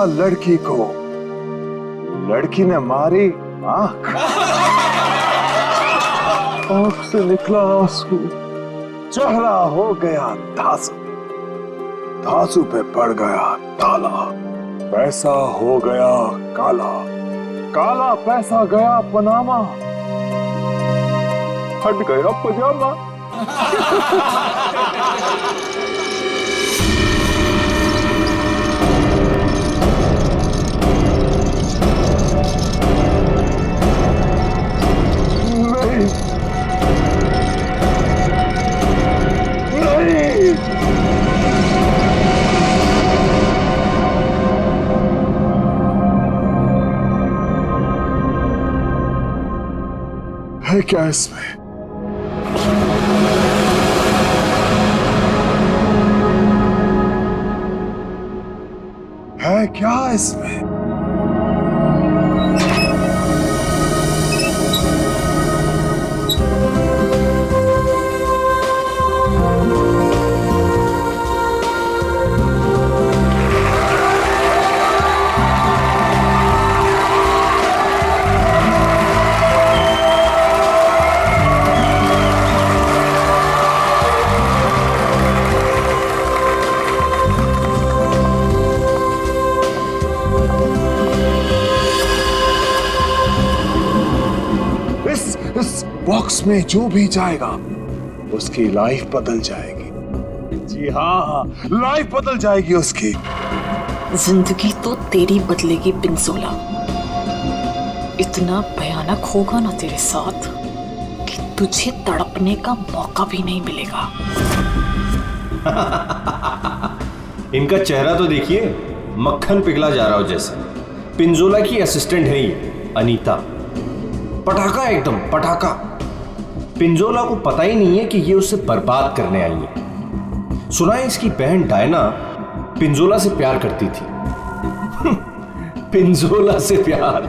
लड़की को, लड़की ने मारी आंख, आंख से निकला आंसू, चेहरा हो गया धांसू, धांसू पे पड़ गया ताला, पैसा हो गया काला, काला पैसा गया पनामा, हट गया पजामा। नहीं, नहीं, है क्या इसमें? है क्या इसमें? इस बॉक्स में जो भी जाएगा उसकी लाइफ बदल जाएगी। जी हाँ, लाइफ बदल जाएगी उसकी। जिंदगी तो तेरी बदलेगी पिंजोला। इतना भयानक होगा ना तेरे साथ कि तुझे तड़पने का मौका भी नहीं मिलेगा। इनका चेहरा तो देखिए, मक्खन पिघला जा रहा हो जैसे। पिंजोला की असिस्टेंट है ये अनीता, पटाखा एकदम पटाखा। पिंजोला को पता ही नहीं है कि ये उसे बर्बाद करने आई है। सुना है इसकी बहन डायना पिंजोला से प्यार करती थी। पिंजोला से प्यार।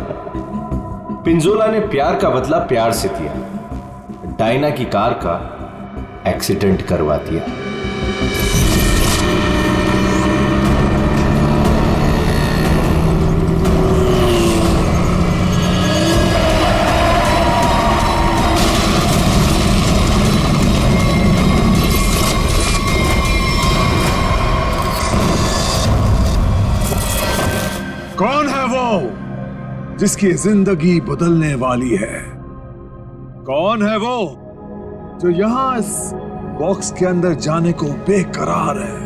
पिंजोला ने प्यार का बदला प्यार से दिया, डायना की कार का एक्सीडेंट करवा दिया। कौन है वो जिसकी जिंदगी बदलने वाली है? कौन है वो जो यहां इस बॉक्स के अंदर जाने को बेकरार है?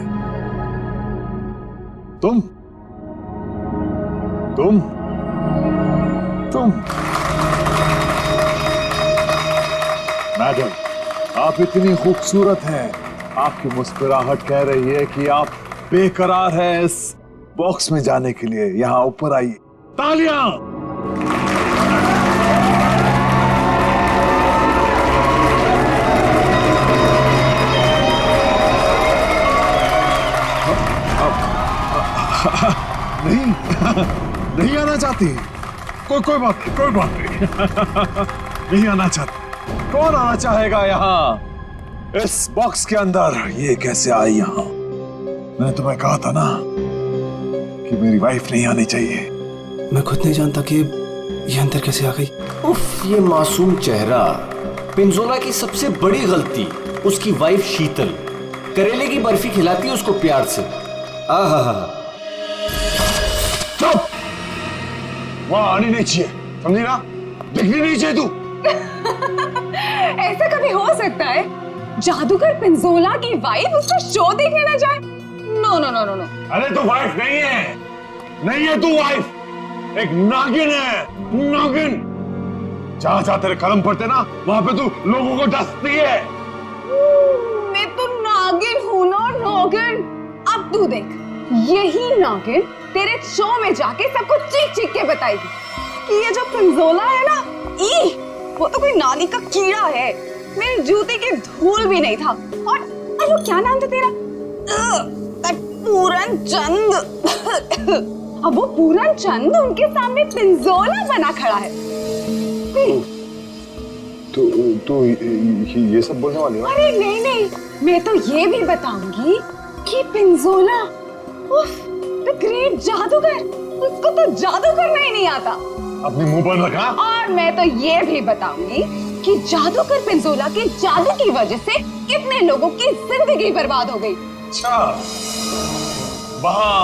तुम तुम तुम मैडम, आप इतनी खूबसूरत हैं, आपकी मुस्कुराहट कह रही है कि आप बेकरार हैं इस बॉक्स में जाने के लिए। यहां ऊपर आइए। तालियां! नहीं, नहीं आना चाहती? कोई बात नहीं, कोई बात नहीं। नहीं आना चाहती? कौन आना चाहेगा यहाँ इस बॉक्स के अंदर? ये कैसे आई यहाँ? मैंने तुम्हें कहा था ना कि मेरी वाइफ नहीं आनी चाहिए। मैं खुद नहीं जानता कि ये अंदर कैसे आ गई। उफ, ये मासूम चेहरा। पिंजोला की सबसे बड़ी गलती उसकी वाइफ शीतल करेले की बर्फी खिलाती है उसको प्यार से। आहा, चुप! वहां आनी नहीं चाहिए, समझी ना? दिखनी नहीं चाहिए तू। ऐसा कभी हो सकता है जादूगर पिंजोला की वाइफ उसका शो देखने ना जाए? No no no no no. अरे तू वाइफ नहीं है, नहीं है तू वाइफ, एक नागिन है, नागिन। जहां जहां तेरे कदम पड़ते ना वहां पे तू लोगों को डसती है। मैं तो नागिन हूं ना, नागिन। अब तू देख, यही नागिन तेरे शो में जाके सबको चीख चीख के बताएगी कि ये जो पिंजोला है ना, वो तो कोई नाली का कीड़ा है, मेरे जूते की धूल भी नहीं था। और वो क्या नाम था तेरा? पूरन चंद। अब वो पूरन चंद उनके सामने पिंजोला बना खड़ा है। तो ये सब बोलने वाली है? अरे नहीं नहीं, मैं तो ये भी बताऊंगी कि पिंजोला द ग्रेट जादूगर, उसको तो जादू करना ही नहीं आता। अपने मुंह पर रखा। और मैं तो ये भी बताऊंगी कि जादूगर पिंजोला के जादू की वजह से कितने लोगों की जिंदगी बर्बाद हो गई। अच्छा, वहाँ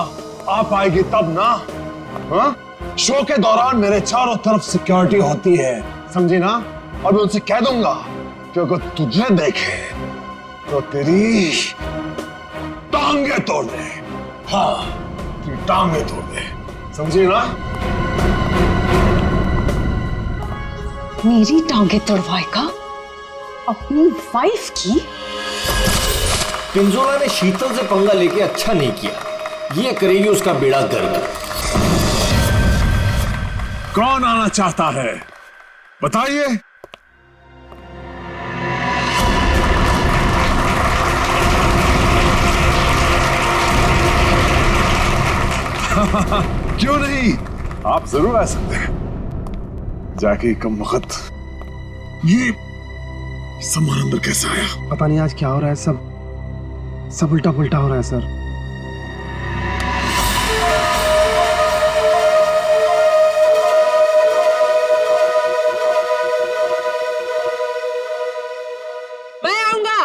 आप आएगी तब ना। हाँ? शो के दौरान मेरे चारों तरफ सिक्योरिटी होती है, समझी ना? और मैं उनसे कह दूंगा कि अगर तुझे देखे तो तेरी टांगे तोड़ दे। हाँ, तेरी टांगे तोड़ दे, समझी ना? मेरी टांगे तोड़वाएगा अपनी वाइफ की? पिंजोला ने शीतल से पंगा लेके अच्छा नहीं किया, ये करेगी उसका बेड़ा गर्क। कौन आना चाहता है बताइए। क्यों नहीं, आप जरूर आ सकते हैं। जाके कम वक्त ये सामान अंदर कैसे आया? पता नहीं आज क्या हो रहा है, सब उल्टा पुल्टा हो रहा है सर। मैं आऊंगा।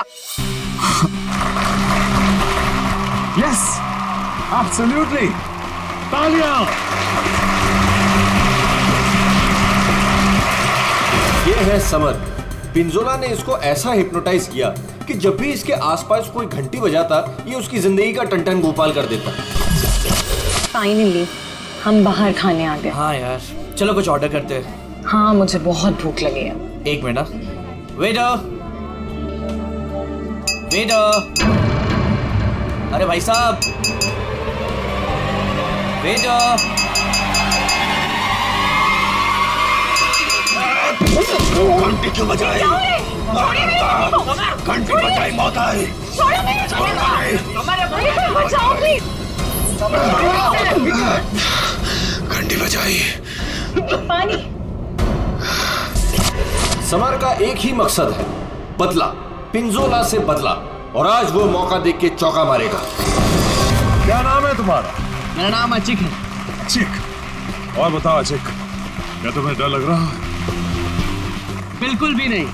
यस, एब्सोल्युटली, तालियां। ये है समर। पिंजोला ने इसको ऐसा हिप्नोटाइज किया कि जब भी इसके आसपास कोई घंटी बजाता, ये उसकी जिंदगी का टन-टन गोपाल कर देता। फाइनली हम बाहर खाने आ गए। हाँ यार, चलो कुछ ऑर्डर करते हैं। हाँ, मुझे बहुत भूख लगी है। एक मिनट, वेटर, वेटर, अरे भाई साहब, वेटर। घंटी क्यों बजाई? घंटी बजाई, मौत आई। बचाओ प्लीज। घंटी बजाई। पानी। समर का एक ही मकसद है, बदला, पिंजोला से बदला, और आज वो मौका देख के चौका मारेगा। क्या नाम है तुम्हारा? मेरा नाम अचिक है। अचिक। और बताओ अचिक, क्या तुम्हें डर लग रहा है? बिल्कुल भी नहीं।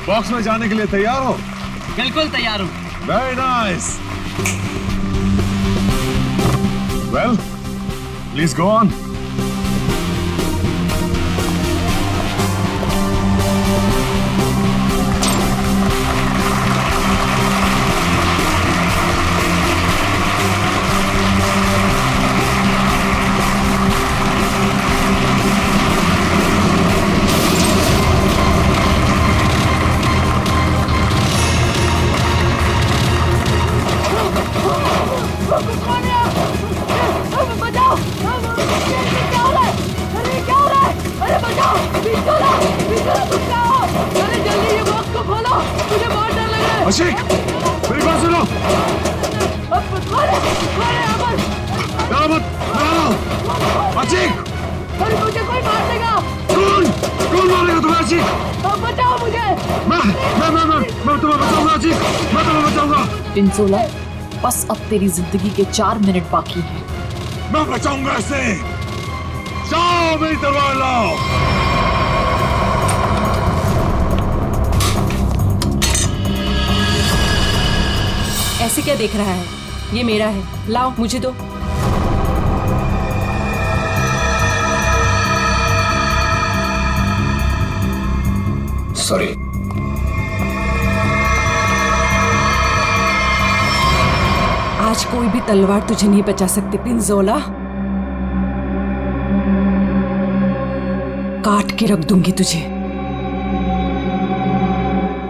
बॉक्स में जाने के लिए तैयार हो? बिल्कुल तैयार हूँ। Very nice. Well, please go on. Ashiq, मेरी बात सुनो। डरो मत, डरो। अशिक, मुझे कोई मार देगा। कौन मारेगा तुम्हें अशिक? बचाओ मुझे। मैं तुम्हें बचाऊंगा अशिक, मैं तुम्हें बचाऊंगा। पिंजोला, बस अब तेरी जिंदगी के 4 मिनट बाकी हैं। मैं बचाऊंगा इसे। जाओ, मेरी तलवार लाओ। ऐसे क्या देख रहा है? ये मेरा है, लाओ मुझे दो। सॉरी। आज कोई भी तलवार तुझे नहीं बचा सकती पिंजोला। काट के रख दूंगी तुझे,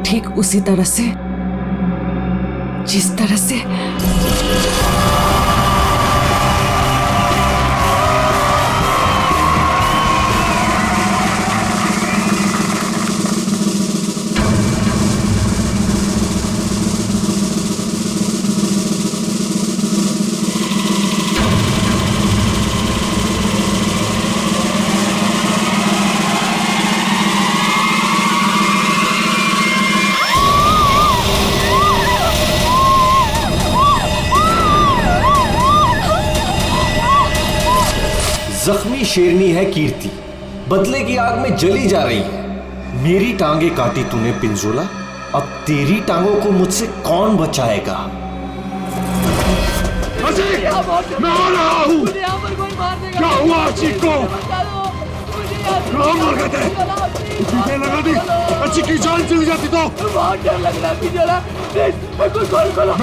ठीक उसी तरह से जिस तरह से असली शेरनी है कीर्ति, बदले की आग में जली जा रही है। मेरी टांगे काटी तूने पिंजोला, अब तेरी टांगों को मुझसे कौन बचाएगा? मैं आ रहा हूँ। क्या हुआ अचीक को? कहाँ मर गए थे? टीके लगा दी, अचीक की जान चली जाती तो। बहुत डर लग रहा है पिंजोला, प्लीज खोलो।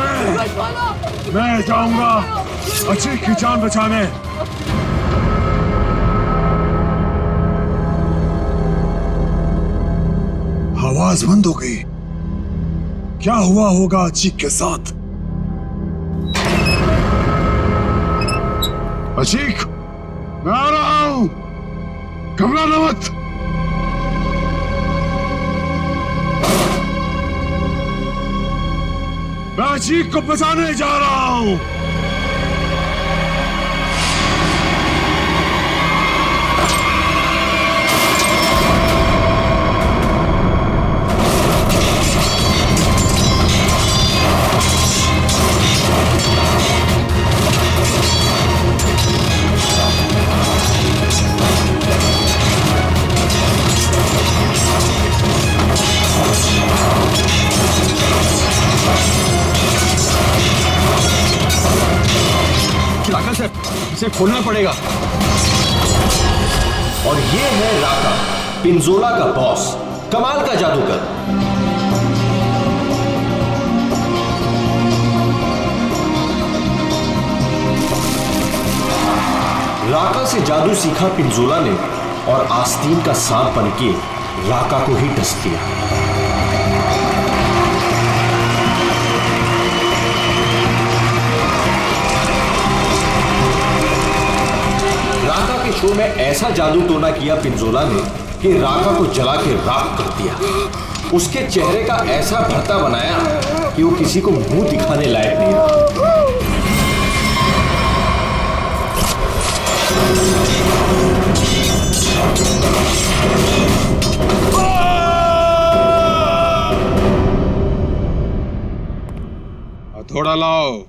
मैं जाऊंगा अचीक की जान बचाने। आवाज बंद हो गई। क्या हुआ होगा अचीक के साथ? अचीक, मैं आ रहा हूं, घबराना मत। मैं अचीक को बचाने जा रहा हूं। इसे खोलना पड़ेगा। और ये है राका, पिंजोला का बॉस, कमाल का जादूगर। राका से जादू सीखा पिंजोला ने और आस्तीन का सांप बनके राका को ही डस दिया। राका के शो में ऐसा जादू टोना किया पिंजोला ने कि राका को जला के राख कर दिया। उसके चेहरे का ऐसा भरता बनाया कि वो किसी को मुंह दिखाने लायक नहीं रहा। हथौड़ा लाओ।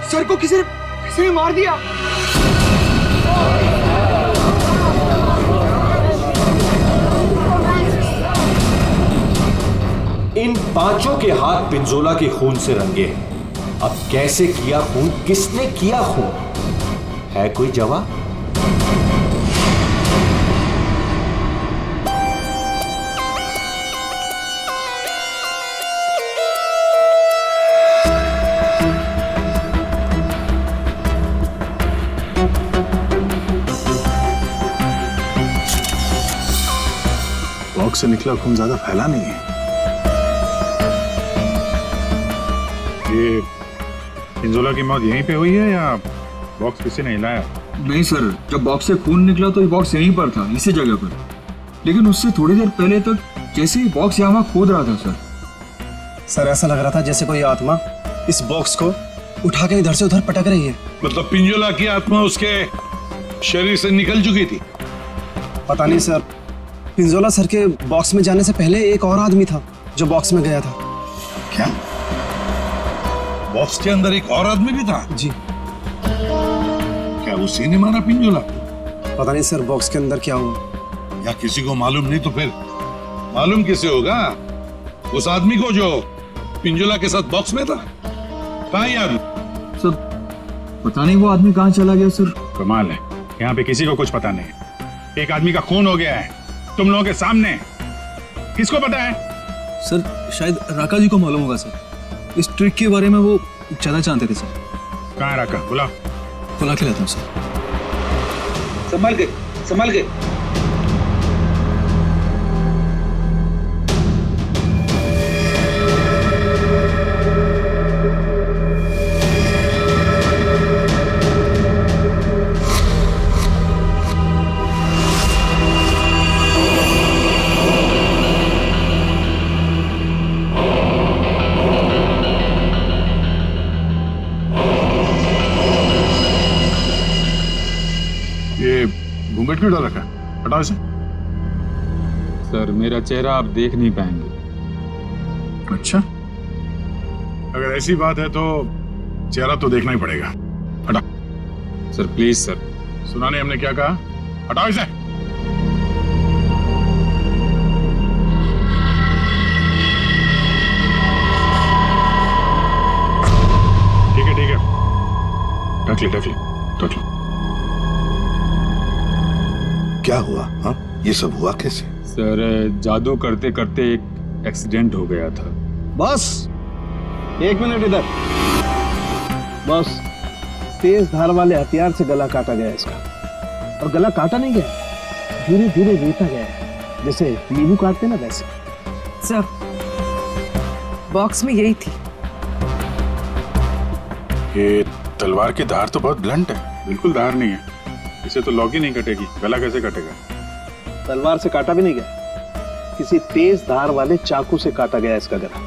सर को किसी ने मार दिया। इन पांचों के हाथ पिंजोला के खून से रंगे हैं। अब कैसे किया खून, किसने किया खून, है कोई जवाब? बॉक्स से निकला खून ज्यादा फैला नहीं है। ये पिंजोला की मौत यहीं पे हुई है या बॉक्स किसी ने हिलाया? नहीं सर, जब बॉक्स से खून निकला तो ये बॉक्स यहीं पर था, इसी जगह पर। लेकिन उससे थोड़ी देर पहले तक जैसे ही बॉक्स यहाँ खोद रहा था सर ऐसा लग रहा था जैसे कोई आत्मा इस बॉक्स को उठा के इधर से उधर पटक रही है। मतलब पिंजोला की आत्मा उसके शरीर से निकल चुकी थी? पता नहीं सर, पिंजोला सर के बॉक्स में जाने से पहले एक और आदमी था जो बॉक्स में गया था। क्या बॉक्स के अंदर एक और आदमी भी था? जी। क्या उसी ने मारा पिंजोला? पता नहीं सर बॉक्स के अंदर क्या हुआ। या किसी को मालूम नहीं तो फिर मालूम किसे होगा? उस आदमी को जो पिंजोला के साथ बॉक्स में था। कहाँ ये आदमी? सर पता नहीं वो आदमी कहाँ चला गया सर। कमाल है, यहाँ पे किसी को कुछ पता नहीं है। एक आदमी का खून हो गया है तुम लोगों के सामने, किसको पता है? सर शायद राका जी को मालूम होगा सर, इस ट्रिक के बारे में वो ज्यादा जानते थे सर। कहाँ है राका? बुला के लेता हूँ सर। संभाल के, संभाल के। कंप्यूटर रखा है, हटाओ इसे। सर मेरा चेहरा आप देख नहीं पाएंगे। अच्छा, अगर ऐसी बात है तो चेहरा तो देखना ही पड़ेगा। हटा। Sir please sir. सुना नहीं हमने क्या कहा? हटाओ इसे। ठीक है, ढक ले। क्या हुआ? हाँ, ये सब हुआ कैसे? सर जादू करते करते एक एक्सीडेंट हो गया था। बॉस, 1 मिनट इधर। बॉस, तेज धार वाले हथियार से गला काटा गया इसका। और गला काटा नहीं गया, धीरे धीरे रेता गया है, जैसे नींबू काटते ना वैसे। सर बॉक्स में यही थी। ये तलवार की धार तो बहुत ब्लंट है। बिल्कुल धार नहीं है, इसे तो लॉक ही नहीं कटेगी। गला कैसे कटेगा? तलवार से काटा भी नहीं गया, किसी तेज धार वाले चाकू से काटा गया इसका गला।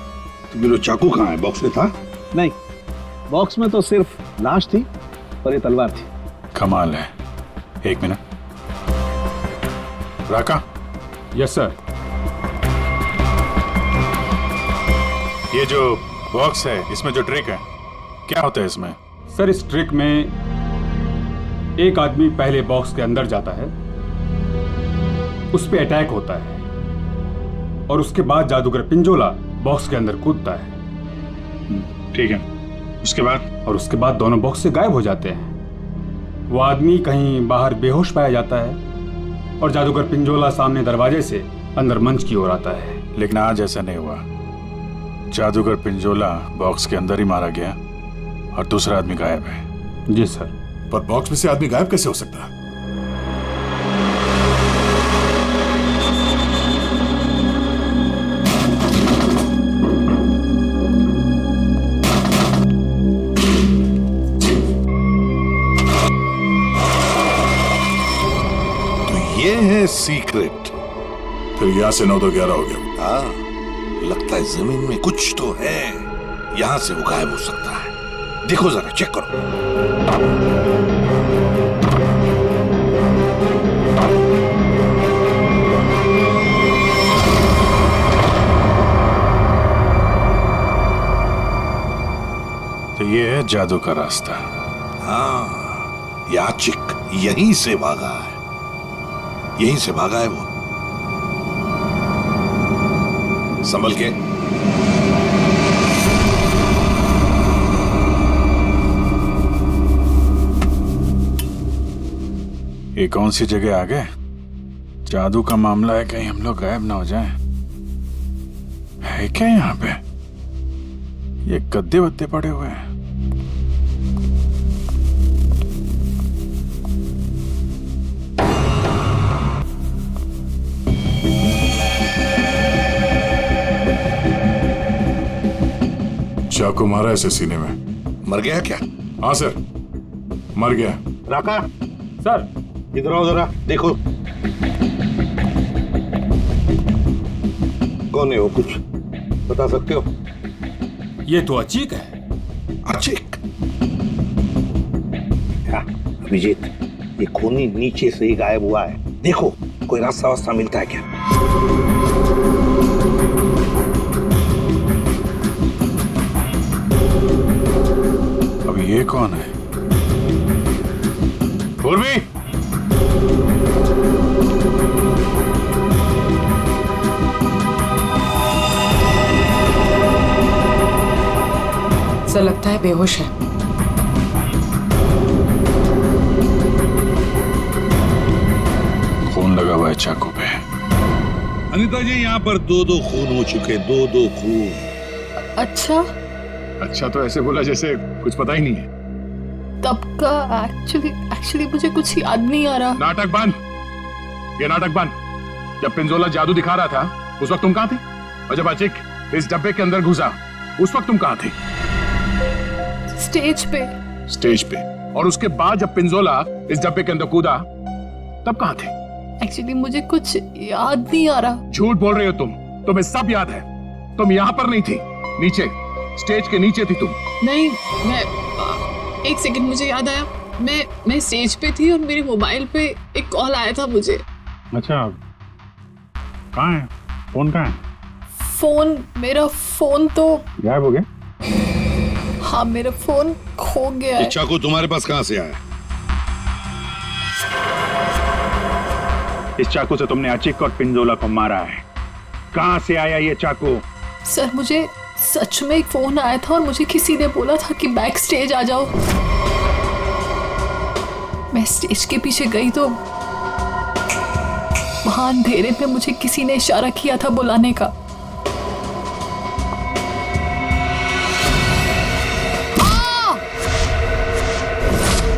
तो वो चाकू कहाँ है? बॉक्स में था? नहीं, बॉक्स में तो सिर्फ लाश थी, पर ये तलवार थी। कमाल है। 1 मिनट। राका, यस सर। ये जो बॉक्स है, इसमें जो ट्रिक है, क्या होता है इसमें? सर इस ट्रिक में एक आदमी पहले बॉक्स के अंदर जाता है, उस पे अटैक होता है, और उसके बाद जादूगर पिंजोला बॉक्स के अंदर कूदता है। ठीक है, उसके बाद? और उसके बाद दोनों बॉक्स से गायब हो जाते हैं। वो आदमी कहीं बाहर बेहोश पाया जाता है और जादूगर पिंजोला सामने दरवाजे से अंदर मंच की ओर आता है। लेकिन आज ऐसा नहीं हुआ। जादूगर पिंजोला बॉक्स के अंदर ही मारा गया और दूसरा आदमी गायब है। जी सर। पर बॉक्स में से आदमी गायब कैसे हो सकता है? तो ये है सीक्रेट। फिर यहाँ से 9 तो 11 हो गया। हाँ, लगता है जमीन में कुछ तो है, यहां से वो गायब हो सकता है। देखो जरा, चेक करो। तो ये है जादू का रास्ता। हाँ, याचिक यहीं से भागा है, यहीं से भागा है वो। संभल के। ये कौन सी जगह आ गए? जादू का मामला है, कहीं हम लोग गायब ना हो जाएं। है क्या यहाँ पे? ये गद्दे वद्दे पड़े हुए हैं। चाकू मारा ऐसे सीने में। मर गया क्या? हाँ सर, मर गया। राका, सर इधर आओ जरा, देखो। कौन है वो, कुछ बता सकते हो? ये तो अचीक है। अचीक? हाँ, अभिजीत, ये खूनी नीचे से ही गायब हुआ है। देखो, कोई रास्ता वास्ता मिलता है क्या? अब ये कौन है? पूर्वी, ऐसा लगता है बेहोश है। खून लगा हुआ है चाकू पे। अनिता जी, यहाँ पर 2-2 खून हो चुके, 2-2 खून। अच्छा, अच्छा तो ऐसे बोला जैसे कुछ पता ही नहीं है। तब का एक्चुअली मुझे कुछ याद नहीं आ रहा। नाटक बंद, ये नाटक बंद। जब पिंजोला जादू दिखा रहा था उस वक्त तुम कहाँ थे? और जब अचिक इस डब्बे के अंदर घुसा उस वक्त तुम कहाँ थे? स्टेज पे। स्टेज पे। और उसके बाद जब पिंजोला इस डब्बे के अंदर कूदा तब कहाँ थे? एक्चुअली मुझे कुछ याद नहीं आ रहा। झूठ बोल रहे हो तुम, तुम्हें सब याद है। तुम यहाँ पर नहीं थी, नीचे स्टेज के नीचे थी तुम। नहीं, मैं एक सेकंड, मुझे याद आया। मैं स्टेज पे थी और मेरे मोबाइल पे एक कॉल आया था मुझे। अच्छा, कहाँ है फोन? कहाँ है मेरा फोन तो गायब हो गया? हाँ, मेरा फोन खो गया है। चाकू तुम्हारे पास कहाँ से आया? इस चाकू से तुमने अचिक और पिंजोला को मारा है। कहाँ से आया ये चाकू? सर, मुझे सच में एक फोन आया था और मुझे किसी ने बोला था कि बैक स्टेज आ जाओ। मैं स्टेज के पीछे गई तो वहां अंधेरे में मुझे किसी ने इशारा किया था बुलाने का।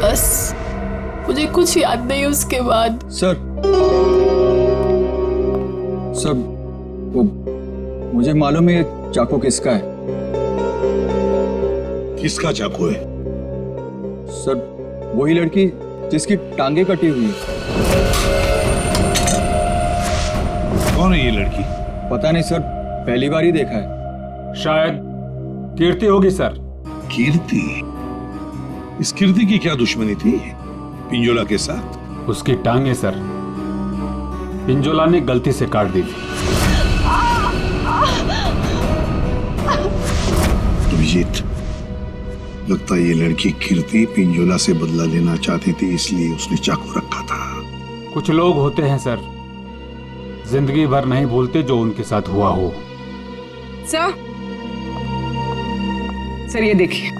बस मुझे कुछ याद नहीं उसके बाद। सर वो मुझे मालूम है ये चाकू किसका है। किसका चाकू है? सर, वही लड़की जिसकी टांगे कटी हुई है। कौन है ये लड़की? पता नहीं सर, पहली बार ही देखा है। शायद कीर्ति होगी सर। कीर्ति? इस कीर्ति की क्या दुश्मनी थी पिंजोला के साथ? उसकी टांगे सर पिंजोला ने गलती से काट दी थी। अभिजीत, लगता है ये लड़की कीर्ति पिंजोला से बदला लेना चाहती थी, इसलिए उसने चाकू रखा था। कुछ लोग होते हैं सर, जिंदगी भर नहीं भूलते जो उनके साथ हुआ हो। सर ये देखिए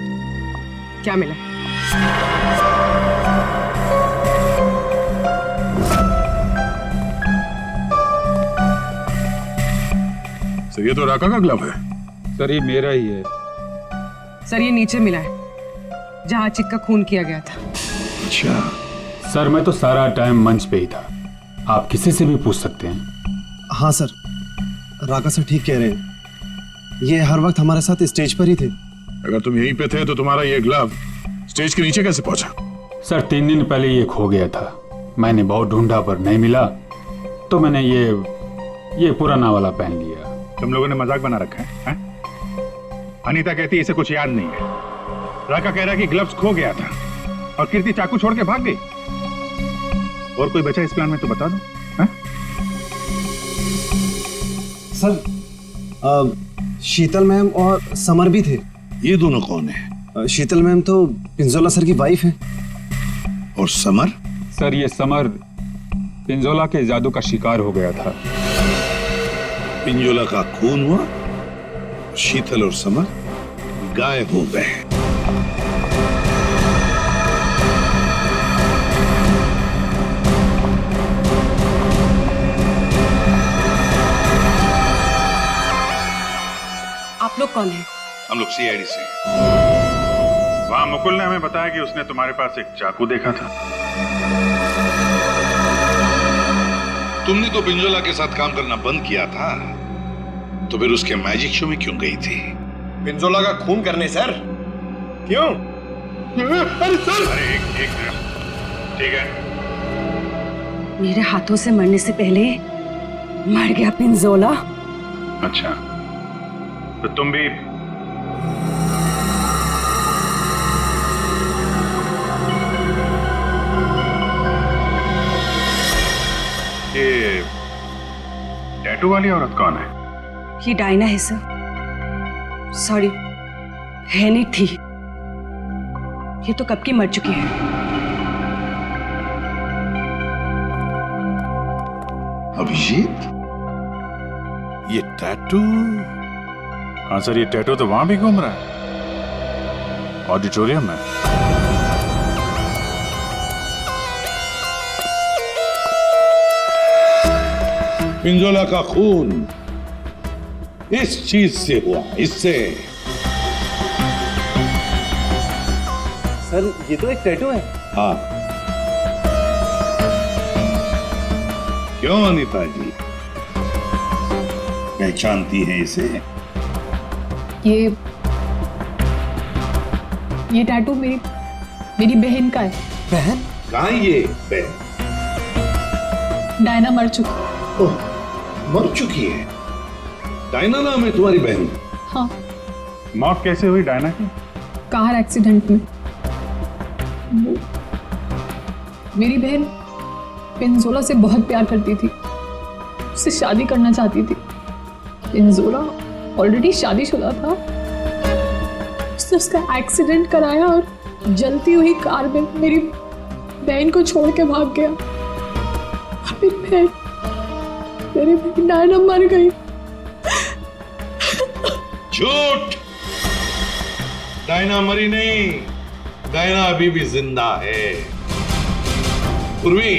क्या मिला। सर, ये तो राका का ग्लव है। सर, ये मेरा ही है। सर ये नीचे मिला है जहां चिक का खून किया गया था। अच्छा सर, मैं तो सारा टाइम मंच पे ही था, आप किसी से भी पूछ सकते हैं। हाँ सर, राका सर ठीक कह रहे हैं, ये हर वक्त हमारे साथ स्टेज पर ही थे। अगर तुम यहीं पे थे तो तुम्हारा ये ग्लव स्टेज के नीचे कैसे पहुंचा? सर, 3 दिन पहले ये खो गया था, मैंने बहुत ढूंढा पर नहीं मिला, तो मैंने ये पुराना वाला पहन लिया। तुम लोगों ने मजाक बना रखा है? अनीता कहती है इसे कुछ याद नहीं है, राका कह रहा है कि ग्लव्स खो गया था और कीर्ति चाकू छोड़ के भाग गई। और कोई बचा इस प्लान में तो बता दो। सर, शीतल मैम और समर भी थे। ये दोनों कौन है? शीतल मैम तो पिंजोला सर की वाइफ है। और समर? सर, ये समर पिंजोला के जादू का शिकार हो गया था। पिंजोला का खून हुआ, शीतल और समर गायब हो गए। आप लोग कौन हैं? हम लोग सीआईडी से। वहां मुकुल ने हमें बताया कि उसने तुम्हारे पास एक चाकू देखा था। तुमने तो पिंजोला के साथ काम करना बंद किया था, तो फिर उसके मैजिक शो में क्यों गई थी? पिंजोला का खून करने सर। क्यों? अरे सर! अरे एक ठीक है। मेरे हाथों से मरने से पहले मर गया पिंजोला। अच्छा, तो तुम भी ये टैटू वाली औरत कौन है? ये डायना है सर। सॉरी, है नहीं थी, ये तो कब की मर चुकी है। अभिजीत, ये टैटू? हाँ सर, ये टैटू तो वहां भी घूम रहा है, ऑडिटोरियम में। पिंजोला का खून इस चीज से हुआ, इससे। सर, ये तो एक टैटू है। हाँ, क्यों अनीता जी, पहचानती है इसे? ये टैटू मेरी बहन का है। बहन? कहाँ ये बहन? डायना मर चुकी। ओह, मर चुकी है? डायना नाम है तुम्हारी बहन? हाँ। मौत कैसे हुई डायना की? कार एक्सीडेंट में। मेरी बहन पिंजोला से बहुत प्यार करती थी, उससे शादी करना चाहती थी। पिंजोला ऑलरेडी शादीशुदा था। उसने उसका एक्सीडेंट कराया और जलती हुई कार में मेरी बहन को छोड़ के भाग गया। मेरी बहन डायना मर गई। झूठ! डायना मरी नहीं, डायना अभी भी जिंदा है। पूर्वी,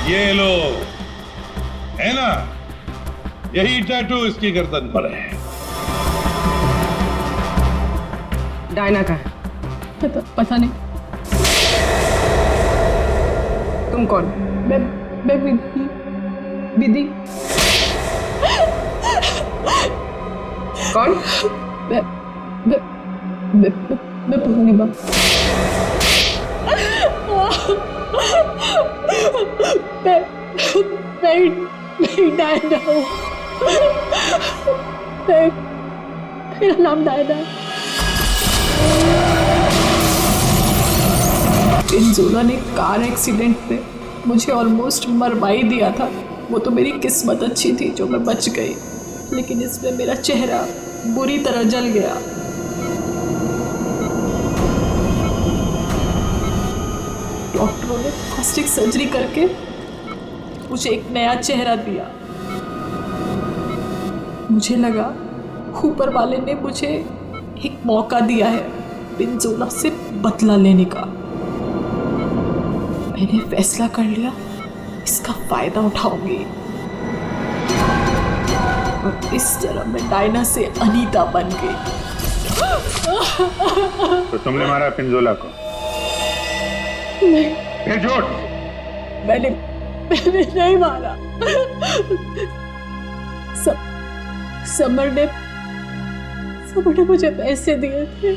ये लो, है ना, यही टैटू इसकी गर्दन पर है। डायना का है? पता नहीं। तुम कौन? मैं विधि। कौन? मैं पूर्णिमा। मैं डायना हूँ। मेरा नाम डायना है। पिंजोला ने कार एक्सीडेंट में मुझे ऑलमोस्ट मरवा ही दिया था। वो तो मेरी किस्मत अच्छी थी जो मैं बच गई, लेकिन इसमें मेरा चेहरा बुरी तरह जल गया। डॉक्टरों ने प्लास्टिक सर्जरी करके मुझे एक नया चेहरा दिया। मुझे लगा ऊपर वाले ने मुझे एक मौका दिया है पिंजोला से बदला लेने का। मैंने फैसला कर लिया, इसका फायदा उठाऊंगी और इस तरह मैं डायना से अनीता बन गई। तो तुमने मारा पिंजोला को? नहीं, झूठ! मैंने नहीं मारा। समर ने मुझे पैसे दिए थे।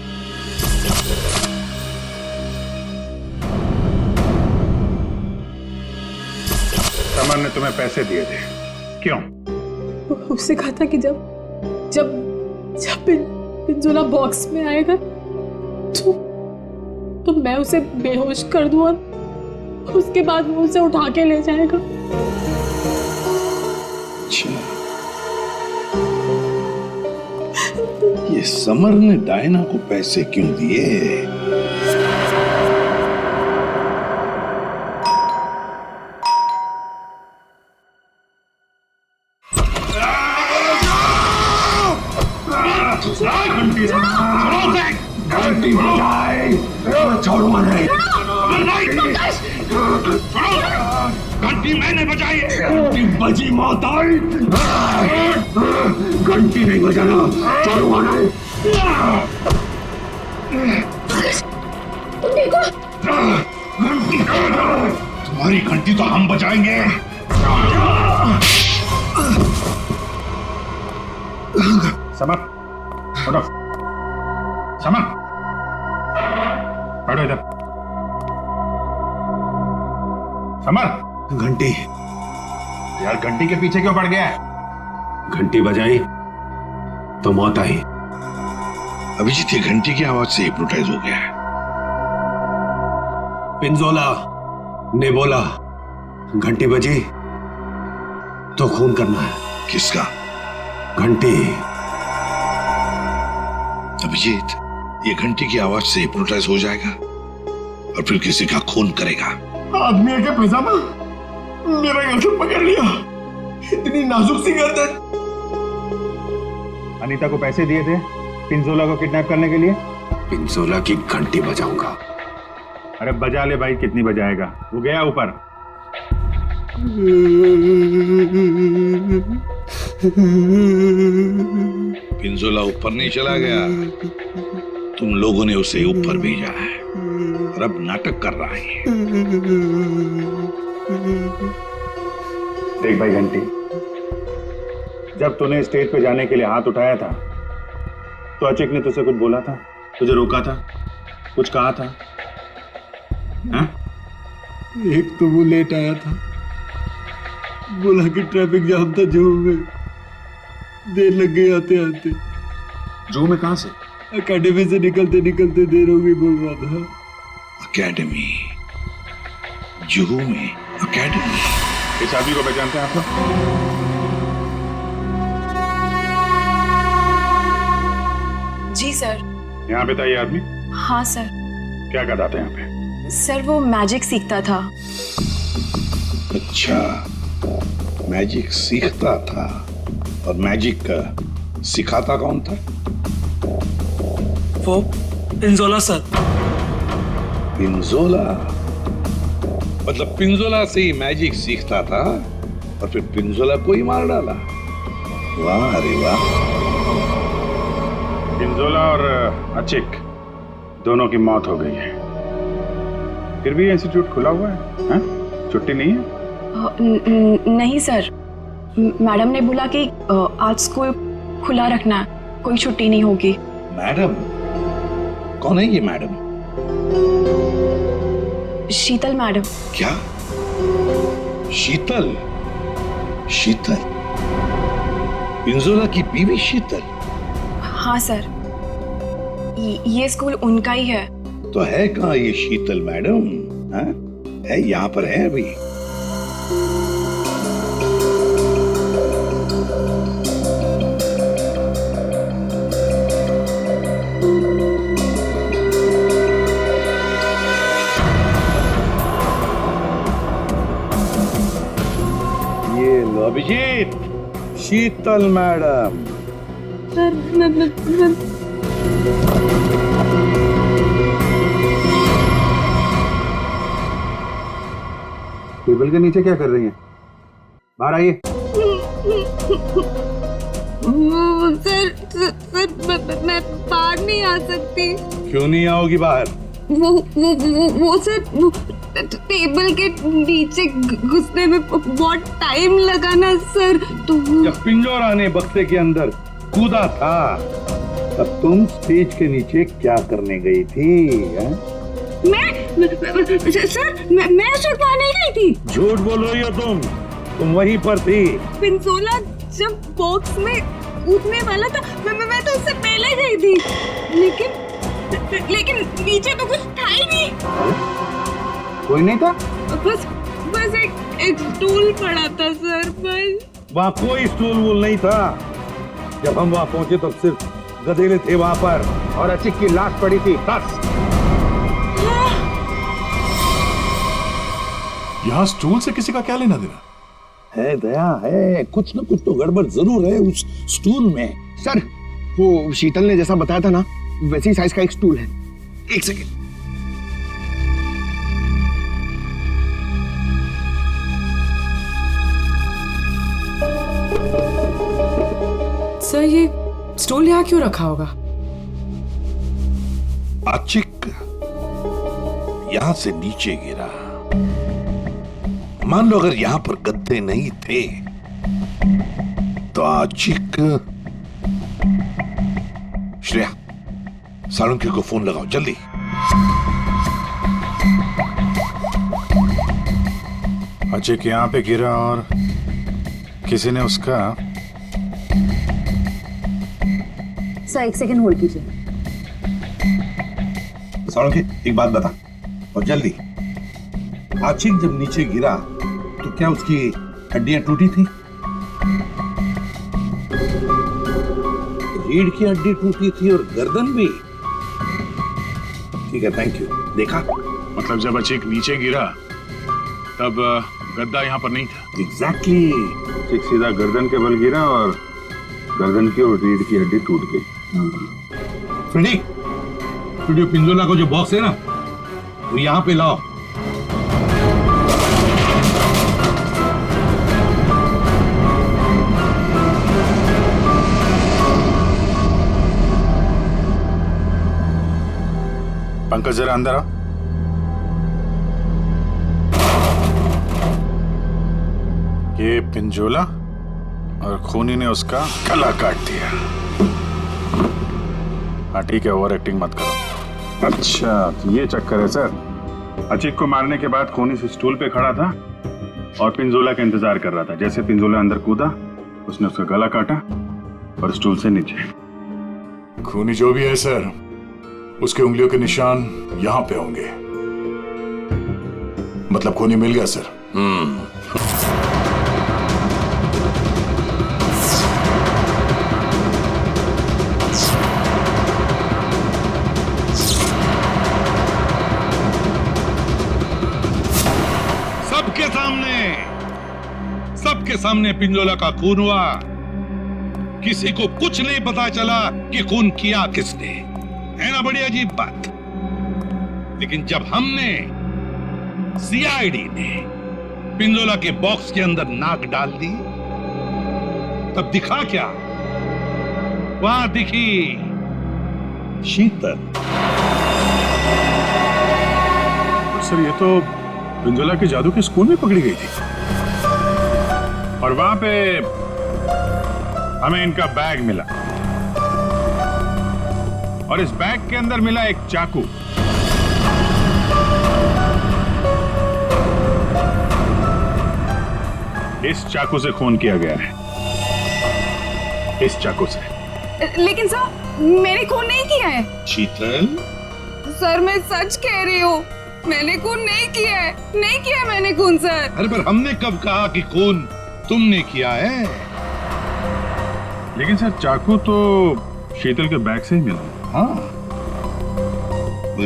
समर ने तुम्हें पैसे दिए थे? क्यों? उससे कहा था कि जब पिंजोला बॉक्स में आएगा तो मैं उसे बेहोश कर दूं और उसके बाद वो उसे उठा के ले जाएगा। ये समर ने डायना को पैसे क्यों दिए? घंटी बजाए, छोड़ूंगा नहीं। घंटी मैंने बजाई, घंटी बजी मौत आई। घंटी नहीं बजाना, छोड़ूंगा नहीं। तुम्हारी घंटी तो हम बजाएंगे। समर, उठो। समर, बैठो इधर। समर, घंटी। यार घंटी के पीछे क्यों पड़ गया है? घंटी बजाई तो मौत आई। अभिजीत ये घंटी की आवाज से हिप्नोटाइज हो गया है। पिंजोला ने बोला घंटी बजी तो खून करना है। किसका? घंटी। अभिजीत ये घंटी की आवाज से हिप्नोटाइज हो जाएगा और फिर किसी का खून करेगा। आदमी के पैजामा मेरा गर्दन पकड़ लिया, इतनी नाजुक सी गर्दन। अनीता को पैसे दिए थे पिंजोला को किडनैप करने के लिए? पिंजोला की घंटी बजाऊंगा। अरे बजा ले भाई, कितनी बजाएगा? वो गया ऊपर। पिंजोला ऊपर नहीं चला गया, तुम लोगों ने उसे ऊपर भेजा है और अब नाटक कर रहा है। देख भाई घंटी, जब तूने स्टेज पे जाने के लिए हाथ उठाया था तो अचिक ने तुझसे कुछ बोला था? तुझे रोका था? कुछ कहा था? हाँ? एक तो वो लेट आया था, बोला कि ट्रैफिक जाम था जू में, देर लग गई आते आते। जू में कहां से? एकेडमी से निकलते निकलते देर हो गई बोल रहा था। एकेडमी, जुहू में एकेडमी। इस आदमी को पहचानते हैं आप लोग? जी सर। यहाँ पे था ये आदमी? हाँ सर। क्या करता था यहाँ पे? सर वो मैजिक सीखता था। अच्छा, मैजिक सीखता था। और मैजिक सिखाता कौन था? वो पिंजोला सर। पिंजोला? मतलब पिंजोला से ही मैजिक सीखता था और फिर पिंजोला को ही मार डाला? वाह अरे वाह। पिंजोला और अचिक दोनों की मौत हो गई है, फिर भी इंस्टीट्यूट खुला हुआ है, हाँ? छुट्टी नहीं है? नहीं सर, मैडम ने बोला कि आज स्कूल खुला रखना है, कोई छुट्टी नहीं होगी। मैडम? कौन है ये मैडम? शीतल मैडम। क्या? शीतल? शीतल? पिंजोला की बीवी शीतल? हाँ सर, ये स्कूल उनका ही है। तो है कहाँ ये शीतल मैडम? हाँ? है यहाँ पर है अभी? ये लो अभिजीत, शीतल मैडम। सर टेबल के नीचे क्या कर रही हैं? बाहर आइए। सर मैं बाहर नहीं आ सकती। क्यों नहीं आओगी बाहर? वो सर टेबल के नीचे घुसने में बहुत टाइम लगा ना सर, तो जब पिंजोरा ने बक्से के अंदर कूदा था तब तुम स्टेज के नीचे क्या करने गई थी? सर मैं उस वक्त वहाँ नहीं गई थी। झूठ बोल रही हो तुम वहीं पर थी। पिंजोला जब बॉक्स में कूदने वाला था मैं तो उससे पहले गई थी, लेकिन नीचे तो कुछ था ही नहीं। कोई नहीं था? बस एक स्टूल पड़ा था सर, बस। वहाँ कोई स्टूल वूल नहीं था। जब हम वहाँ पहुंचे तो सिर्फ गधेले थे वहाँ पर और अचिक की लाश पड़ी थी, बस। यहाँ स्टूल से किसी का क्या लेना देना? है दया, है कुछ न कुछ तो गड़बड़ जरूर है उस स्टूल में। सर वो शीतल ने जैसा बताया था ना, वैसी साइज का एक स्टूल है। एक सेकेंड। सर ये स्टूल यहाँ क्यों रखा होगा? अचिक यहां से नीचे गिरा। मान लो अगर यहां पर गद्दे नहीं थे तो अचिक। श्रेया, सालुंखे को फोन लगाओ जल्दी। अचिक यहाँ पे गिरा और किसी ने उसका। सर एक सेकंड होल्ड कीजिए। सालुंखे एक बात बता और जल्दी। अचिक जब नीचे गिरा तो क्या उसकी हड्डियां टूटी थी? रीढ़ की हड्डी टूटी थी और गर्दन भी। ठीक है, थैंक यू। देखा? मतलब जब अचिक नीचे गिरा तब गद्दा यहाँ पर नहीं था। एग्जैक्टली। अचिक सीधा गर्दन के बल गिरा और गर्दन की और रीढ़ की हड्डी टूट गई। फ्रेडी, पिंजोला को जो बॉक्स है ना वो यहाँ पे लाओ। पंकज जरा अंदर आओ। ये पिंजोला और खूनी ने उसका गला काट दिया। हाँ ठीक है, ओवर एक्टिंग मत करो। अच्छा, तो ये चक्कर है सर। अचिक को मारने के बाद खूनी से स्टूल पे खड़ा था और पिंजोला का इंतजार कर रहा था। जैसे पिंजोला अंदर कूदा, उसने उसका गला काटा और स्टूल से नीचे। खूनी जो भी है सर, उसके उंगलियों के निशान यहां पे होंगे। मतलब खूनी मिल गया सर। सबके सामने पिंजोला का खून हुआ। किसी को कुछ नहीं पता चला कि खून किया किसने। है ना बड़ी अजीब बात। लेकिन जब हमने सीआईडी ने पिंजोला के बॉक्स के अंदर नाक डाल दी, तब दिखा क्या? वहां दिखी शीतल। सर, ये तो पिंजोला के जादू के स्कूल में पकड़ी गई थी और वहां पे हमें इनका बैग मिला और इस बैग के अंदर मिला एक चाकू। इस चाकू से खून किया गया है, इस चाकू से। लेकिन सर, मैंने खून नहीं किया है। शीतल, सर मैं सच कह रही हूँ, मैंने खून नहीं किया है। नहीं किया मैंने खून सर। अरे पर हमने कब कहा कि खून तुमने किया है? लेकिन सर, चाकू तो शीतल के बैग से ही मिला। हाँ,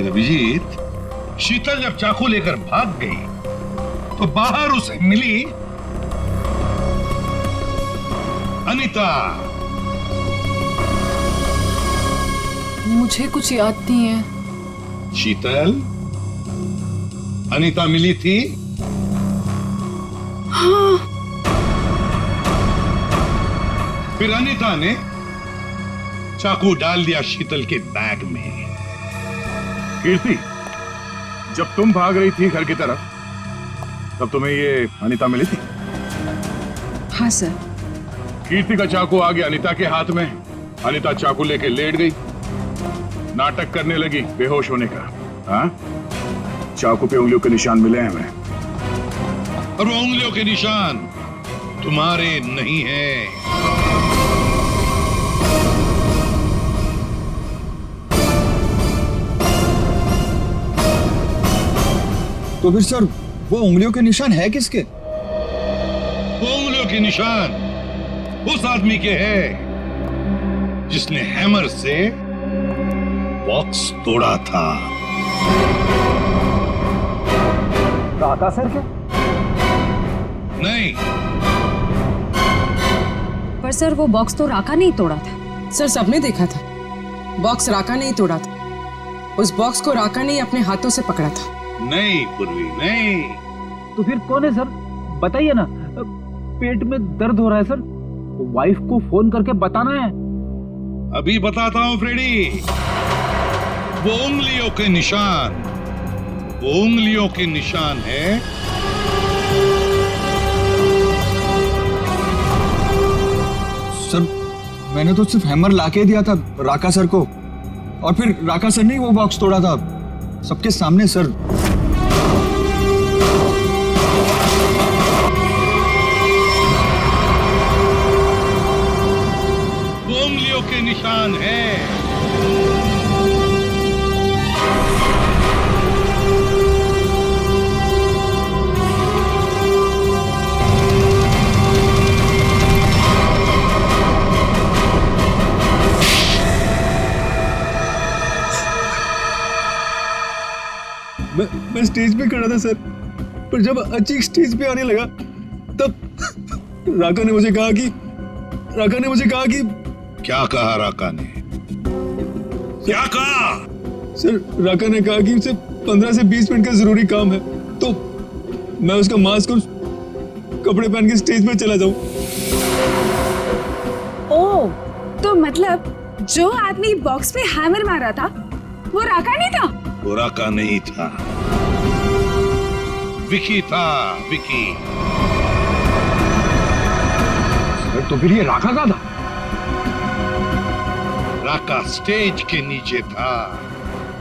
अभिजीत, शीतल जब चाकू लेकर भाग गई तो बाहर उसे मिली अनीता। मुझे कुछ याद नहीं है। शीतल, अनीता मिली थी? हाँ। फिर अनीता ने चाकू डाल दिया शीतल के बैग में। कीर्ति, जब तुम भाग रही थी घर की तरफ, तब तुम्हें ये अनीता मिली थी? हाँ सर। कीर्ति का चाकू आ गया अनीता के हाथ में। अनीता चाकू लेके लेट गई, नाटक करने लगी बेहोश होने का। हाँ, चाकू पे उंगलियों के निशान मिले हैं हमें। और वो उंगलियों के निशान तुम्हारे नहीं है। तो फिर सर, वो उंगलियों के निशान है किसके? वो उंगलियों के निशान उस आदमी के हैं जिसने हैमर से बॉक्स तोड़ा था। राका सर के? नहीं। पर सर, वो बॉक्स तो राका नहीं तोड़ा था। सर, सबने देखा था, बॉक्स राका नहीं तोड़ा था। उस बॉक्स को राका ने अपने हाथों से पकड़ा था। नहीं पूर्वी, नहीं। तो फिर कौन है सर? बताइए ना। पेट में दर्द हो रहा है सर, वाइफ को फोन करके बताना है। अभी बताता हूं फ्रेडी। वो उंगलियों के निशान, वो उंगलियों के निशान है सर। मैंने तो सिर्फ हैमर लाके दिया था राका सर को, और फिर राका सर ने वो बॉक्स तोड़ा था सबके सामने सर। वो उंगलियों के निशान है। मैं स्टेज पे खड़ा था सर, पर जब अचीक स्टेज पे आने लगा तब राका ने मुझे कहा कि क्या कहा राका ने? क्या कहा? सर, राका ने कहा कि उसे 15 से 20 मिनट का जरूरी काम है, तो मैं उसका मास्क और कपड़े पहन के स्टेज पे चला जाऊं। ओ, तो मतलब जो आदमी बॉक्स पे हैमर मारा था वो राका नहीं था? वो राका नहीं था, विकी था, विकी। तो फिर ये राका का था? राका स्टेज के नीचे था,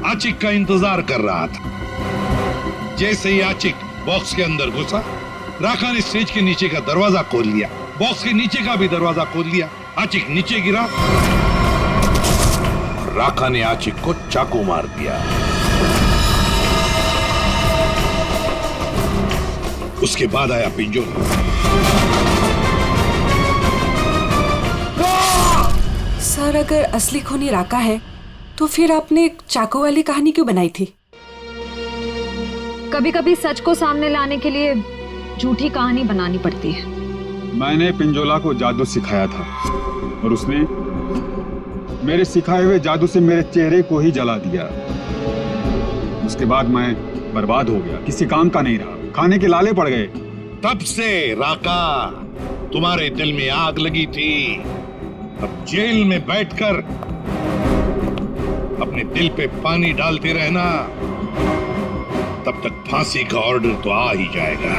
आचिक का इंतजार कर रहा था। जैसे ही आचिक बॉक्स के अंदर घुसा, राका ने स्टेज के नीचे का दरवाजा खोल लिया, बॉक्स के नीचे का भी दरवाजा खोल लिया। आचिक नीचे गिरा और राका ने आचिक को चाकू मार दिया। उसके बाद आया पिंजोला। सर, अगर असली खूनी राका है तो फिर आपने चाकू वाली कहानी क्यों बनाई थी? कभी कभी सच को सामने लाने के लिए झूठी कहानी बनानी पड़ती है। मैंने पिंजोला को जादू सिखाया था और उसने मेरे सिखाए हुए जादू से मेरे चेहरे को ही जला दिया। उसके बाद मैं बर्बाद हो गया, किसी काम का नहीं रहा, खाने के लाले पड़ गए। तब से राका तुम्हारे दिल में आग लगी थी। अब जेल में बैठकर अपने दिल पे पानी डालते रहना, तब तक फांसी का ऑर्डर तो आ ही जाएगा।